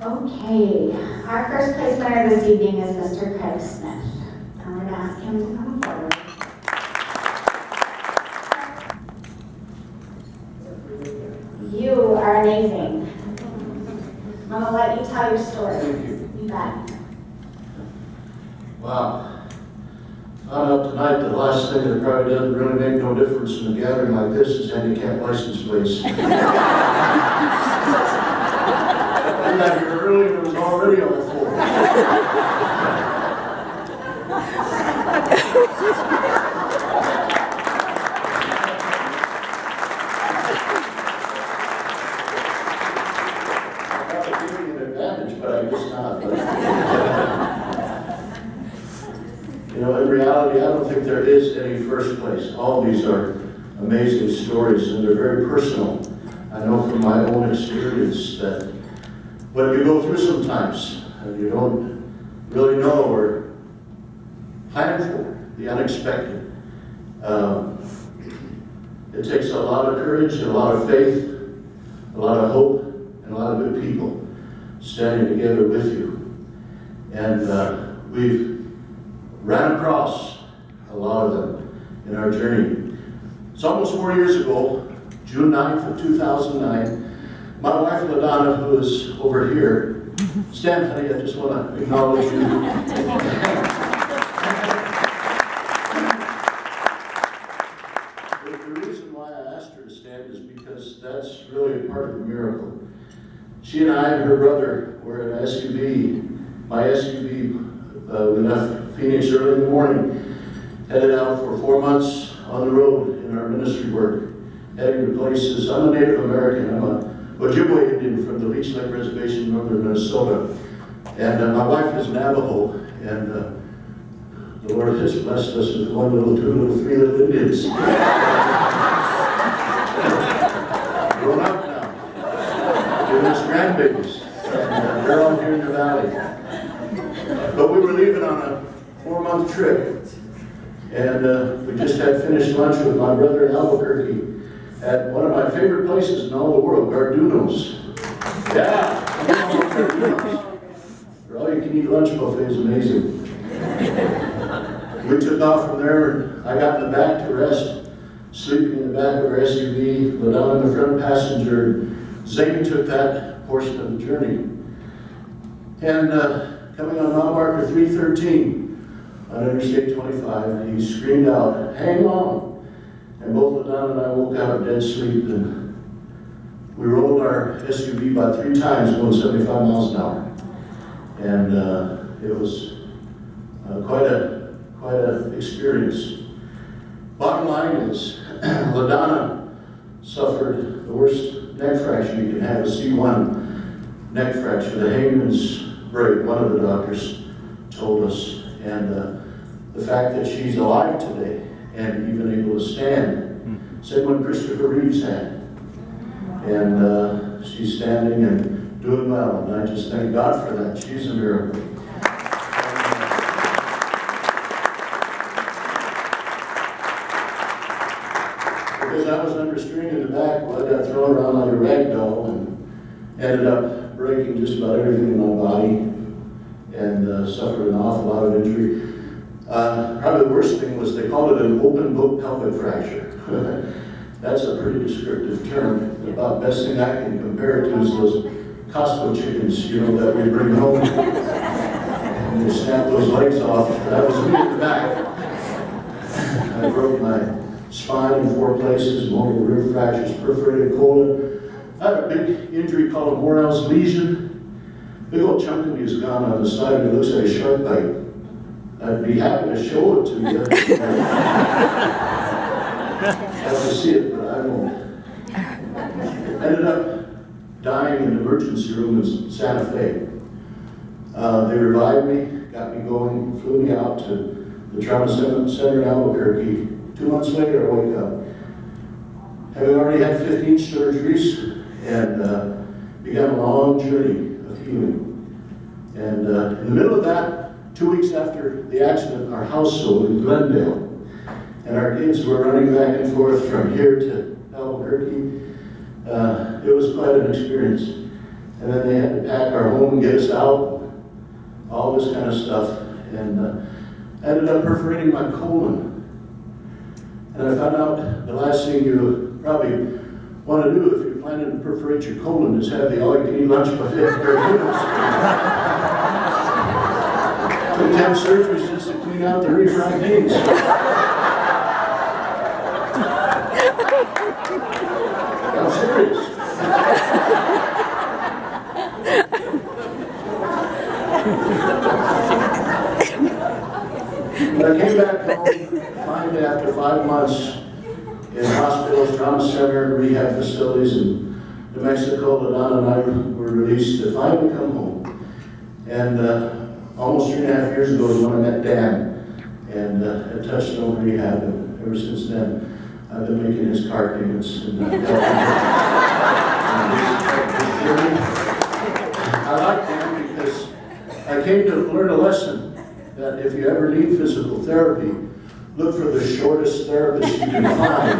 Okay, our first place winner this evening is Mr. Craig Smith. I'm going to ask him to come forward. You are amazing. I'm going to let you tell your story. Thank you. You bet. Wow. Found out tonight the last thing that probably doesn't really make no difference in a gathering like this is handicap license plates. I got here early and it was already on the floor. I thought it gave me an advantage, but I guess not. You know, in reality, I don't think there is any first place. All these are amazing stories, and they're very personal. I know from my own experience that what you go through sometimes, and you don't really know or plan for, the unexpected. It takes a lot of courage, and a lot of faith, a lot of hope, and a lot of good people standing together with you. And we've ran across a lot of them in our journey. It's almost 4 years ago, June 9th of 2009, my wife LaDonna, who is over here, stand, honey, I just want to acknowledge you. The reason why I asked her to stand is because that's really a part of the miracle. She and I and her brother were in an SUV. My SUV, we left Phoenix early in the morning, headed out for 4 months on the road in our ministry work, heading to places. I'm a Native American. I'm a Ojibwe Indian from the Leech Lake Reservation, northern Minnesota. And my wife is Navajo, and the Lord has blessed us with 1 little, 2 little, 3 little Indians. Grown up now, giving us grandbabies, and they're all here in the valley. But we were leaving on a 4-month trip, and we just had finished lunch with my brother in Albuquerque at one of my favorite places in all the world, Garduno's. Yeah, Garduno's. Their all-you-can-eat lunch buffet is amazing. We took off from there, and I got in the back to rest, sleeping in the back of our SUV, LaDonna in the front passenger. Zane took that portion of the journey. And coming on mile marker 313 on Interstate 25, he screamed out, "Hang on!" And both LaDonna and I woke out of dead sleep, and we rolled our SUV about 3 times, going 75 miles an hour. And it was quite a experience. Bottom line is, LaDonna suffered the worst neck fracture you can have, a C1 neck fracture. The hangman's break, one of the doctors told us. And the fact that she's alive today and even able to stand, same one Christopher Reeves had. And she's standing and doing well, and I just thank God for that. She's a miracle. Because I was under strain in the back, well, I got thrown around like a rag doll and ended up breaking just about everything in my body and suffered an awful lot of injury. Probably the worst thing was they called it an open book pelvic fracture. That's a pretty descriptive term. About the best thing I can compare it to is those Costco chickens, you know, that we bring home. And they snap those legs off. That was me in the back. I broke my spine in 4 places, multiple rib fractures, perforated colon. I had a big injury called a Morell's lesion. Big old chunk of me is gone on the side, and it looks like a shark bite. I'd be happy to show it to you. Have to see it, but I won't. Ended up dying in the emergency room in Santa Fe. They revived me, got me going, flew me out to the trauma center in Albuquerque. 2 months later, I wake up. Having already had 15 surgeries and began a long journey of healing. And in the middle of that, 2 weeks after the accident, our house sold in Glendale. And our kids were running back and forth from here to Albuquerque. It was quite an experience. And then they had to pack our home and get us out, all this kind of stuff. And I ended up perforating my colon. And I found out the last thing you probably want to do if you're planning to perforate your colon is have the all-you-can-eat lunch buffet at McDonald's. Took 10 surgeries just to clean out the refried beans. I'm serious. When I came back home, finally after 5 months in hospitals, trauma center, rehab facilities in New Mexico, LaDonna and I were released to finally come home. And almost 3.5 years ago is when I met Dan and at Touchstone Rehab. And ever since then, I've been making his car payments and helping him. I like Dan because I came to learn a lesson that if you ever need physical therapy, look for the shortest therapist you can find.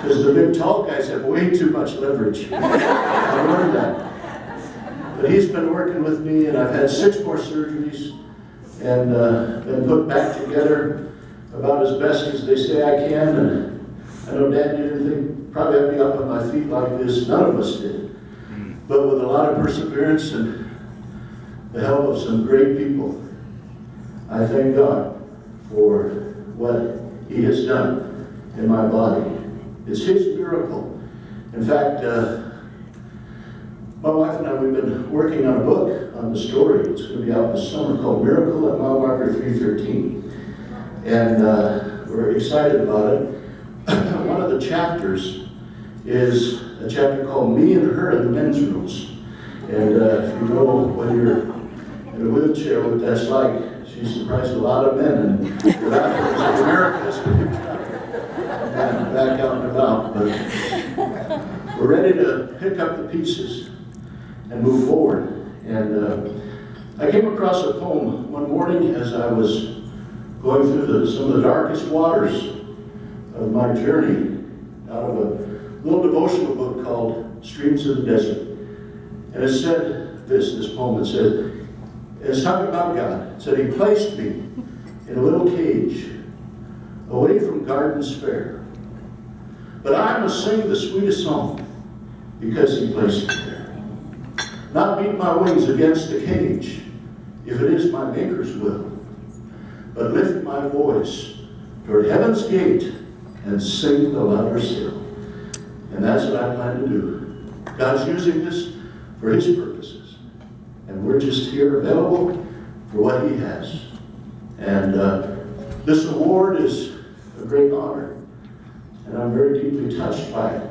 Because the big tall guys have way too much leverage. I learned that. But he's been working with me, and I've had 6 more surgeries and been put back together about as best as they say I can. And I know Dan didn't think probably I'd be up on my feet like this. None of us did. But with a lot of perseverance and the help of some great people, I thank God for what He has done in my body. It's His miracle. In fact, my wife and I, we've been working on a book on the story. It's going to be out this summer called Miracle at Mile Marker 313. And we're excited about it. One of the chapters is a chapter called Me and Her in the Men's Rooms. And if you know when you're in a wheelchair what that's like, she surprised a lot of men, and the bathrooms of America is back out and about. But we're ready to pick up the pieces and move forward. And I came across a poem one morning as I was going through some of the darkest waters of my journey out of a little devotional book called Streams of the Desert. And it said this poem, it said, it's talking about God. It said, He placed me in a little cage away from gardens fair. But I must sing the sweetest song because He placed me there. Not beat my wings against the cage if it is my Maker's will, but lift my voice toward heaven's gate and sing the louder still. And that's what I plan to do. God's using this for His purposes. And we're just here available for what He has. And this award is a great honor. And I'm very deeply touched by it.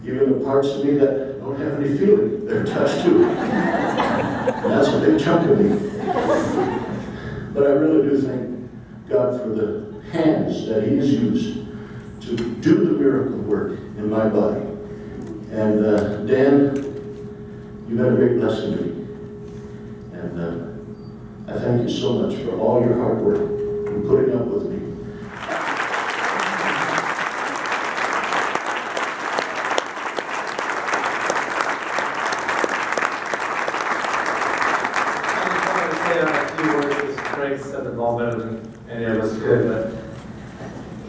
Even the parts of me that don't have any feeling, they're touched too. And that's a big chunk of me. But I really do thank God for the hands that He has used to do the miracle work in my body. And Dan, you've been a great blessing to me. And I thank you so much for all your hard work and putting up with me. I just wanted to say a few words. Craig said them all better than any of us could, but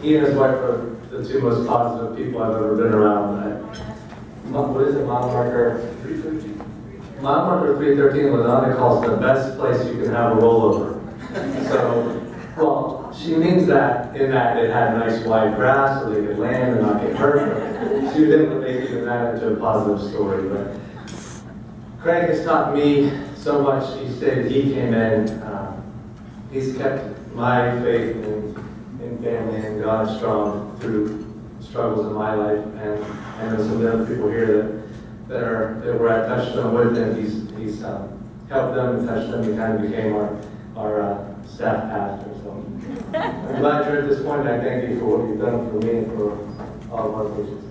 he and his wife are the 2 most positive people I've ever been around. What is it, mile marker 313? Mile marker 313, LaDonna calls the best place you can have a rollover. So, well, she means that in that it had nice wide grass so they could land and not get hurt. But she didn't make even that into a positive story. But Craig has taught me so much each day that he came in. He's kept my faith in family and God strong through struggles in my life, and I know some of the other people here that were at Touchstone with him. He's helped them and touched them. He kind of became our staff pastor. So I'm glad you're at this point, and I thank you for what you've done for me and for all of our patients.